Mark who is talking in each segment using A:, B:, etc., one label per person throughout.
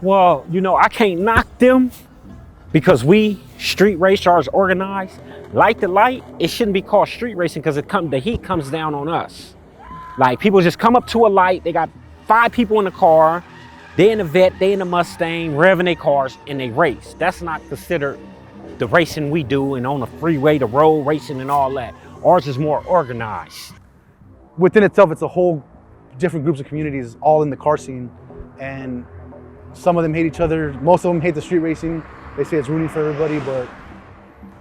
A: Well, you know, I can't knock them because we street racers organized. Light the light, it shouldn't be called street racing because the heat comes down on us. Like people just come up to a light, they got 5 people in the car, they in the vet, they in the Mustang, revving their cars, and they race. That's not considered the racing we do and on the freeway, the road racing and all that. Ours is more organized.
B: Within itself, it's a whole different groups of communities all in the car scene. And some of them hate each other. Most of them hate the street racing. They say it's ruining for everybody, but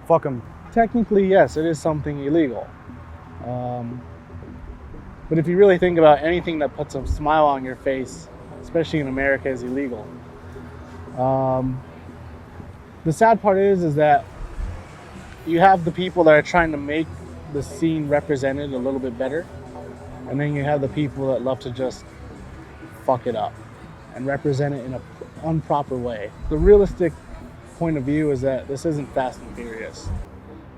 B: fuck them.
C: Technically, yes, it is something illegal. But if you really think about anything that puts a smile on your face, especially in America, is illegal. The sad part is that you have the people that are trying to make the scene represented a little bit better, and then you have the people that love to just fuck it up and represent it in an improper way. The realistic point of view is that this isn't Fast and Furious.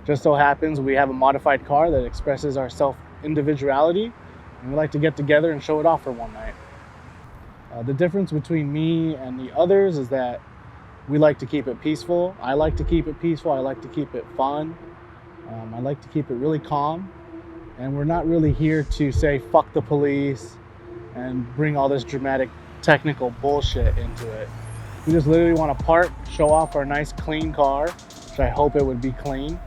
C: Just so happens we have a modified car that expresses our self-individuality, and we like to get together and show it off for one night. The difference between me and the others is that we like to keep it peaceful. I like to keep it peaceful. I like to keep it fun. I like to keep it really calm. And we're not really here to say fuck the police and bring all this dramatic technical bullshit into it. We just literally want to park, show off our nice clean car, which I hope it would be clean,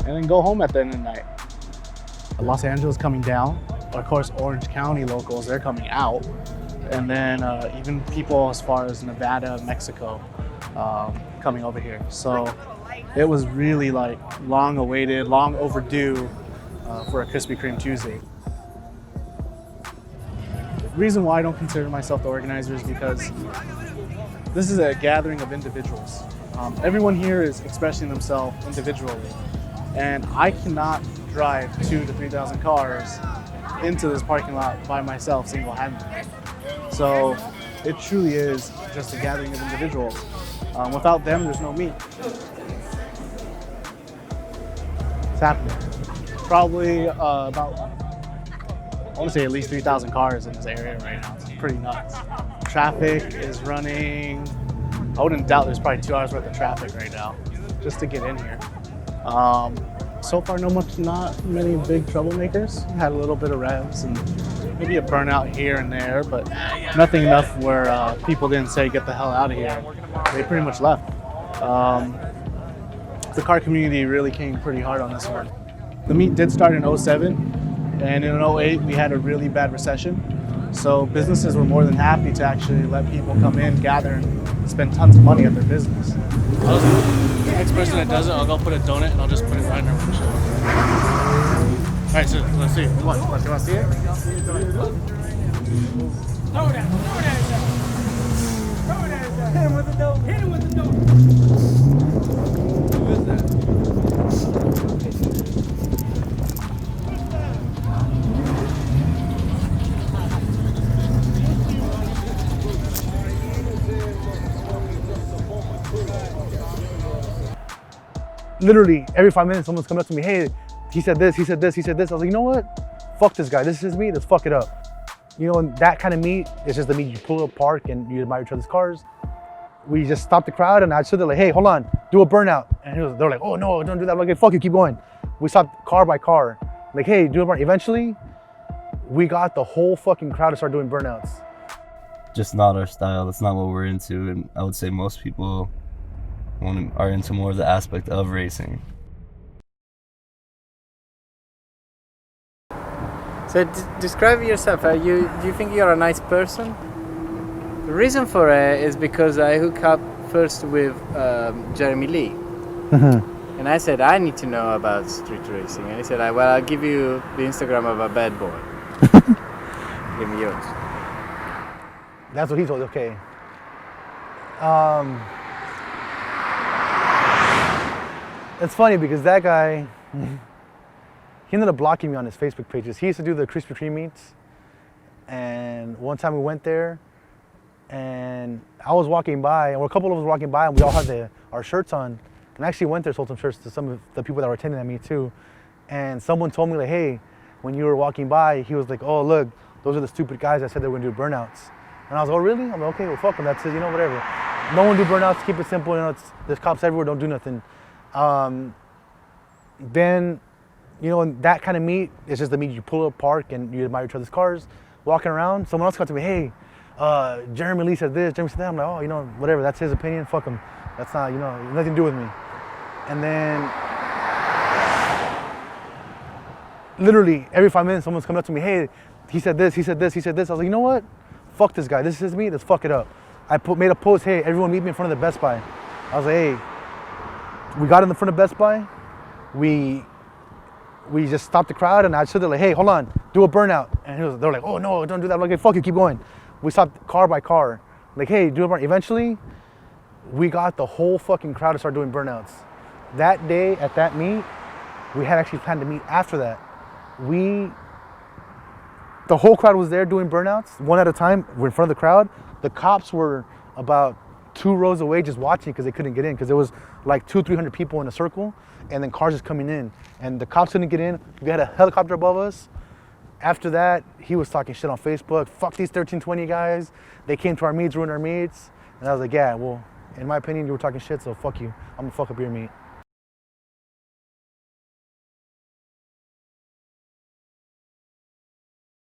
C: and then go home at the end of the night. Los Angeles coming down. Of course, Orange County locals, they're coming out. And then even people as far as Nevada, Mexico, coming over here. So it was really like long awaited, long overdue for a Krispy Kreme Tuesday. The reason why I don't consider myself the organizer is because this is a gathering of individuals. Everyone here is expressing themselves individually. And I cannot drive 2,000 to 3,000 cars into this parking lot by myself single-handedly. So it truly is just a gathering of individuals. Without them, there's no me. It's happening. Probably about, I want to say at least 3,000 cars in this area right now. It's pretty nuts. Traffic is running, I wouldn't doubt there's probably 2 hours worth of traffic right now just to get in here. So far, not many big troublemakers. Had a little bit of revs and maybe a burnout here and there, but nothing enough where people didn't say, get the hell out of here. They pretty much left. The car community really came pretty hard on this one. The meet did start in 07, and in 08, we had a really bad recession. So businesses were more than happy to actually let people come in, gather, and spend tons of money at their business.
D: The next person that does it, I'll go put a donut and I'll just put it right in their windshield. All right, so let's see.
C: What? You want to see it?
E: Throw that hit him with the dope. Hit him with the dope. Who is that?
B: Literally every 5 minutes, someone's coming up to me, hey, he said this, he said this, he said this. I was like, you know what? Fuck this guy. This is his meet. Let's fuck it up. You know, and that kind of meet is just the meet you pull up, park, and you admire each other's cars. We just stopped the crowd, and I stood there like, hey, hold on, do a burnout. And they were like, oh no, don't do that. I'm like, hey, fuck you, keep going. We stopped car by car. Like, hey, do a burnout. Eventually, we got the whole fucking crowd to start doing burnouts.
F: Just not our style. That's not what we're into, and I would say most people are into more of the aspect of racing.
G: So describe yourself. Do you think you're a nice person? The reason for it is because I hooked up first with Jeremy Lee. Mm-hmm. And I said, I need to know about street racing. And he said, well, I'll give you the Instagram of a bad boy. Give me yours.
B: That's what he told, okay. It's funny because that guy, he ended up blocking me on his Facebook pages. He used to do the Krispy Kreme meets. And one time we went there and I was walking by, and a couple of us were walking by, and we all had our shirts on. And I actually went there, sold some shirts to some of the people that were attending that meet too. And someone told me like, hey, when you were walking by, he was like, oh, look, those are the stupid guys that said they were gonna do burnouts. And I was like, oh, really? I'm like, okay, well, fuck them. That's it, you know, whatever. No one do burnouts. Keep it simple. You know, there's cops everywhere. Don't do nothing. Then, you know, in that kind of meet, it's just the meet. You pull up, park, and you admire each other's cars. Walking around, someone else comes to me, hey, Jeremy Lee said this, Jeremy said that. I'm like, oh, you know, whatever. That's his opinion. Fuck him. That's not, you know, nothing to do with me. And then, literally, every 5 minutes, someone's coming up to me, hey, he said this, he said this, he said this. I was like, you know what? Fuck this guy. This is me. Let's fuck it up. I made a post, hey, everyone meet me in front of the Best Buy. I was like, hey, we got in the front of Best Buy. We just stopped the crowd, and I stood there like, hey, hold on, do a burnout. And they were like, oh no, don't do that. I'm like, hey, fuck you, keep going. We stopped car by car. Like, hey, do a burnout. Eventually, we got the whole fucking crowd to start doing burnouts. That day at that meet, we had actually planned to meet after that. The whole crowd was there doing burnouts, one at a time. We're in front of the crowd. The cops were about 2 rows away just watching because they couldn't get in because there was like 200-300 people in a circle and then cars just coming in. And the cops couldn't get in. We had a helicopter above us. After that, he was talking shit on Facebook. Fuck these 1320 guys. They came to our meets, ruined our meets. And I was like, yeah, well, in my opinion, you were talking shit, so fuck you. I'm gonna fuck up your meet.